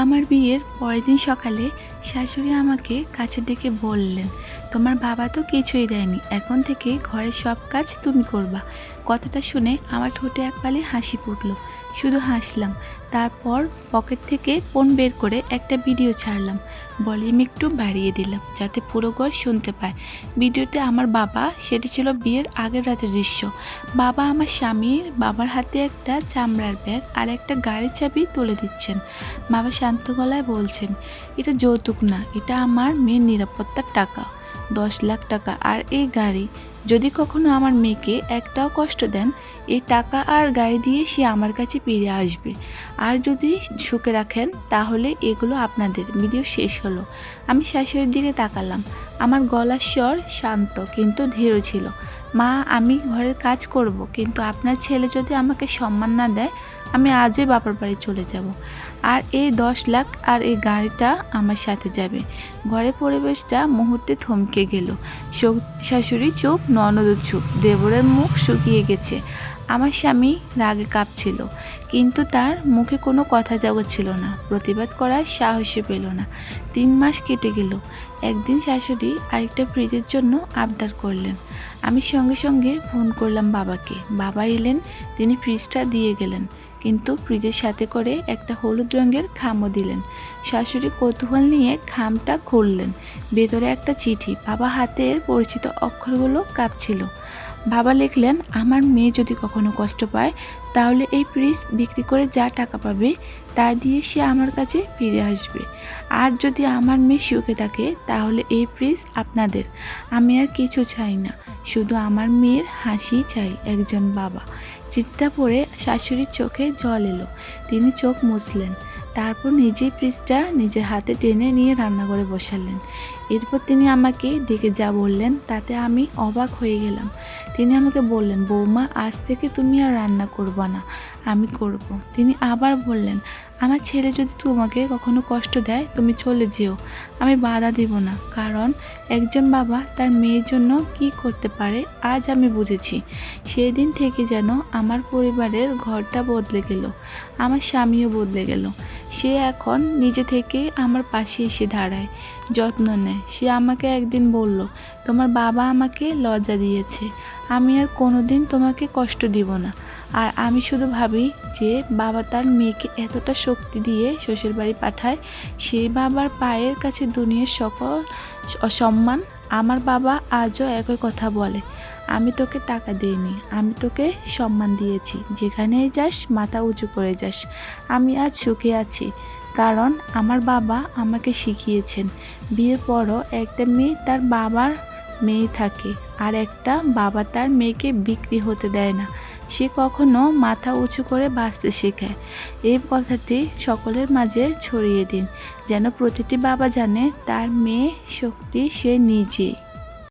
আমার বিয়ের পরের দিন সকালে শাশুড়ি আমাকে কাছে ডেকে বললেন, তোমার বাবা তো কিছুই দেয়নি, এখন থেকে ঘরের সব কাজ তুমি করবা। কথাটা শুনে আমার ঠোঁটে এক পালে হাসি ফুটল। শুধু হাসলাম। তারপর পকেট থেকে ফোন বের করে একটা ভিডিও ছাড়লাম। ভলিউম একটু বাড়িয়ে দিলাম যাতে পুরো ঘর শুনতে পায়। ভিডিওতে আমার বাবা, সেটি ছিল বিয়ের আগের রাতের দৃশ্য। বাবা আমার স্বামীর বাবার হাতে একটা চামড়ার ব্যাগ আর একটা গাড়ির চাবি তুলে দিচ্ছেন। বাবা শান্ত গলায় বলছেন, এটা যৌতুক না, এটা আমার মেয়ের নিরাপত্তার টাকা, 10 লাখ টাকা। আর এই গাড়ি, যদি কখনো আমার মেয়েকে একটাও কষ্ট দেন, এই টাকা আর গাড়ি দিয়ে সে আমার কাছে ফিরে আসবে। আর যদি সুখে রাখেন তাহলে এগুলো আপনাদের। ভিডিও শেষ হলো। আমি শাশুড়ির দিকে তাকালাম। আমার গলার স্বর শান্ত কিন্তু ধীর ছিল। মা, আমি ঘরের কাজ করব, কিন্তু আপনার ছেলে যদি আমাকে সম্মান না দেয়, আমি আজই বাবার বাড়ি চলে যাব। আর এই 10 লাখ আর এই গাড়িটা আমার সাথে যাবে। ঘরের পরিবেশটা মুহূর্তে থমকে গেল। শাশুড়ি চুপ, ননদও চুপ, দেবরের মুখ শুকিয়ে গেছে। আমার স্বামী রাগে কাঁপছিল, কিন্তু তার মুখে কোনো কথা ছিল না। প্রতিবাদ করার সাহসই পেল না। 3 মাস কেটে গেল। একদিন শাশুড়ি আরেকটা ফ্রিজের জন্য আবদার করলেন। আমি সঙ্গে সঙ্গে ফোন করলাম বাবাকে। বাবা এলেন, তিনি ফ্রিজটা দিয়ে গেলেন, কিন্তু ফ্রিজের সাথে করে একটা হলুদ রঙের খামও দিলেন। শাশুড়ি কৌতূহল নিয়ে খামটা খুললেন। ভেতরে একটা চিঠি। বাবা হাতের পরিচিত অক্ষরগুলো কাঁপছিল। বাবা লিখলেন, আমার মেয়ে যদি কখনো কষ্ট পায়, তাহলে এই ফ্রিজ বিক্রি করে যা টাকা পাবে তা দিয়ে সে আমার কাছে ফিরে আসবে। আর যদি আমার মেয়ে সুখে থাকে, তাহলে এই ফ্রিজ আপনাদের। আমি আর কিছু চাই না, শুধু আমার মেয়ের হাসি চাই। একজন বাবা। চিঠিটা পড়ে শাশুড়ির চোখে জল এলো। তিনি চোখ মুছলেন। তারপর নিজেই ফ্রিজটা নিজের হাতে টেনে নিয়ে রান্নাঘরে বসালেন। এরপর তিনি আমাকে ডেকে যা বললেন তাতে আমি অবাক হয়ে গেলাম। তিনি আমাকে বললেন, বৌমা, আজ থেকে তুমি আর রান্না করবে না, আমি করব। তিনি আবার বললেন, আমার ছেলে যদি তোমাকে কখনো কষ্ট দেয়, তুমি চলে যেও, আমি বাধা দিব না। কারণ একজন বাবা তার মেয়ের জন্য কি করতে পারে আজ আমি বুঝেছি। সেই দিন থেকে যেন আমার পরিবারের ঘরটা বদলে গেল। আমার স্বামীও বদলে গেল। সে এখন নিজে থেকে আমার পাশে এসে দাঁড়ায়, যত্ন নেয়। সে আমাকে একদিন বলল, তোমার বাবা আমাকে লজ্জা দিয়েছে, আমি আর কোনোদিন তোমাকে কষ্ট দিব না। আর আমি শুধু ভাবি যে বাবা তার মেয়েকে এতটা শক্তি দিয়ে শ্বশুরবাড়ি পাঠায়, সেই বাবার পায়ের কাছে দুনিয়ার সকল অসম্মান। আমার বাবা আজও একই কথা বলে, আমি তোকে টাকা দিইনি, আমি তোকে সম্মান দিয়েছি, যেখানেই যাস মাথা উঁচু করে যাস। আমি আজ সুখে আছি, কারণ আমার বাবা আমাকে শিখিয়েছেন, বিয়ের পরও একটা মেয়ে তার বাবার মেয়ে থাকে, আর একটা বাবা তার মেয়েকে বিক্রি হতে দেয় না। সে কখনো মাথা উঁচু করে বাঁচতে শেখায়। এই কথাটি সকলের মাঝে ছড়িয়ে দিন, যেন প্রতিটি বাবা জানে তার মেয়ে শক্তি সে নিজেই।